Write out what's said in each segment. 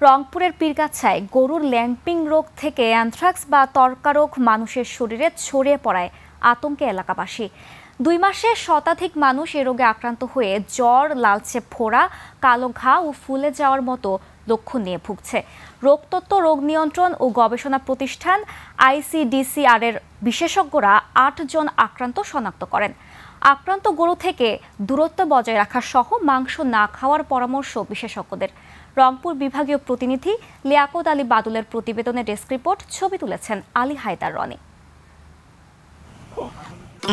রংপুরের পীরগাছায় গরুর ল্যাম্পিং রোগ থেকে অ্যানথ্রাক্স বা ত্বক রোগ মানুষের শরীরে ছড়িয়ে পড়ায় আতঙ্কে এলাকাবাসী। 2 মাসে শতাধিক মানুষ এ রোগে আক্রান্ত হয়ে জ্বর, লালচে ফোড়া, কালো ঘা ও ফুলে যাওয়ার মতো লক্ষণ নিয়ে ভুগছে। রোগতত্ত্ব, রোগ নিয়ন্ত্রণ ও গবেষণা প্রতিষ্ঠান ICDCR এর বিশেষজ্ঞরা 8 জন আক্রান্ত শনাক্ত করেন। আক্রান্ত গরু থেকে দূরত্ব বজায় রাখা সহ মাংস না খাওয়ার পরামর্শ বিশেষজ্ঞদের। রংপুর বিভাগীয় প্রতিনিধি লিয়াকত আলী বাদুলের প্রতিবেদনে ডেস্ক রিপোর্ট, ছবি তুলেছেন আলী হায়দার রনি।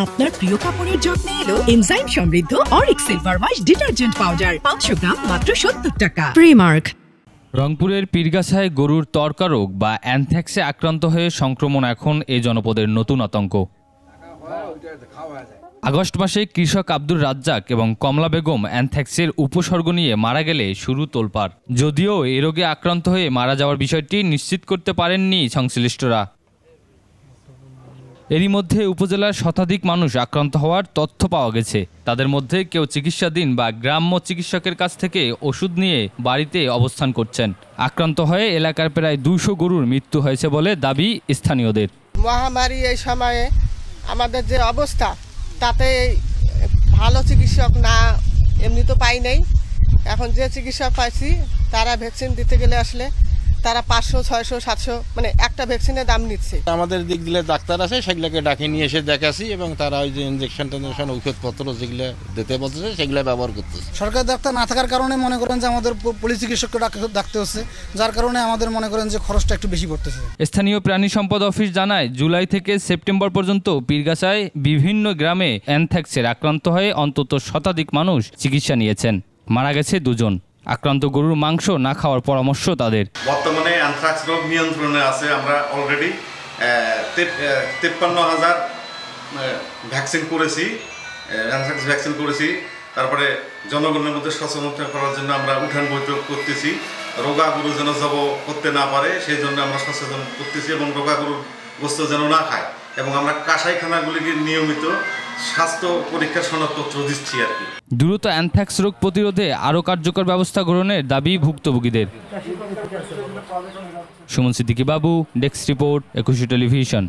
আপনার প্রিয় কাপড়ের যত্নে এলো এনজাইম সমৃদ্ধ Arik silver wash detergent powder, 500 গ্রাম মাত্র 70 টাকা। প্রিমার্ক। রংপুরের পীরগাছায় গরুর ত্বক রোগ বা অ্যানথ্রাক্সে আক্রান্ত হয়ে সংক্রমণ এখন এই জনপদের নতুন আতঙ্ক। আগস্ট মাসে কৃষক আব্দুর রাজ্জাক এবং কমলা বেগম অ্যানথ্রাক্সের উপসর্গ নিয়ে মারা গেলে শুরু তোলপাড়। যদিও এ রোগে আক্রান্ত হয়ে মারা যাওয়ার বিষয়টি নিশ্চিত করতে পারেননি সংশ্লিষ্টরা। এরই মধ্যে উপজেলার শতাধিক মানুষ আক্রান্ত হওয়ার তথ্য পাওয়া গেছে। তাদের মধ্যে কেউ চিকিৎসাধীন বা গ্রাম্য চিকিৎসকের কাছ থেকে ওষুধ নিয়ে বাড়িতে অবস্থান করছেন। আক্রান্ত হয়ে এলাকার প্রায় 200 গরুর মৃত্যু হয়েছে বলে দাবি স্থানীয়দের। মহামারী এই সময়ে আমাদের যে অবস্থা, তাতে ভালো চিকিৎসক না এমনি তো পাই নাই। এখন যে চিকিৎসক পাইছি তারা ভ্যাকসিন দিতে গেলে আসলে তারা 500, 600, 700 মানে একটা ভ্যাকসিনের দাম নিচ্ছে। আমাদের দিক দিলে ডাক্তার আছে, সেগুলোকে ডাকে নিয়ে এসে দেখাছি এবং তারা ওই যে ইনজেকশন ঔষধপত্র যেগুলো দিতে বলতেছে সেগুলো ব্যবহার করতেছে। সরকারি ডাক্তার না থাকার কারণে মনে করেন যে আমাদের পল্লী চিকিৎসককে ডাকতে হচ্ছে, যার কারণে আমাদের মনে করেন যে খরচটা একটু বেশি পড়তেছে। স্থানীয় প্রাণী সম্পদ অফিস জানায়, জুলাই থেকে সেপ্টেম্বর পর্যন্ত পীরগাছায় বিভিন্ন গ্রামে অ্যানথ্রাক্সের আক্রান্ত হয়ে অন্তত শতাধিক মানুষ চিকিৎসা নিয়েছেন। মারা গেছে 2 জন। আক্রান্ত গরুর মাংস না খাওয়ার পরামর্শ তাদের। বর্তমানে অ্যানথ্রাক্স রোগ নিয়ন্ত্রণে আছে। আমরা অলরেডি 53,000 ভ্যাকসিন করেছি, অ্যানথ্রাক্স ভ্যাকসিন করেছি। তারপরে জনগণের মধ্যে সচেতনতা করার জন্য আমরা উঠান বৈঠক করতেছি। রোগা গরু যেন জব করতে না পারে সেই জন্য আমরা সচেতন করতেছি এবং রোগা গরুর গোস্ত যেন না খায়। এবং আমরা কাসাইখানাগুলিকে নিয়মিত স্বাস্থ্য পরীক্ষা সনদপত্র দিচ্ছি আর কি। দ্রুত অ্যানথ্রাক্স রোগ প্রতিরোধে আরও কার্যকর ব্যবস্থা গ্রহণের দাবি ভুক্তভোগীদের। সুমন সিদ্দিকী বাবু, ডেস্ক রিপোর্ট, 21 টেলিভিশন।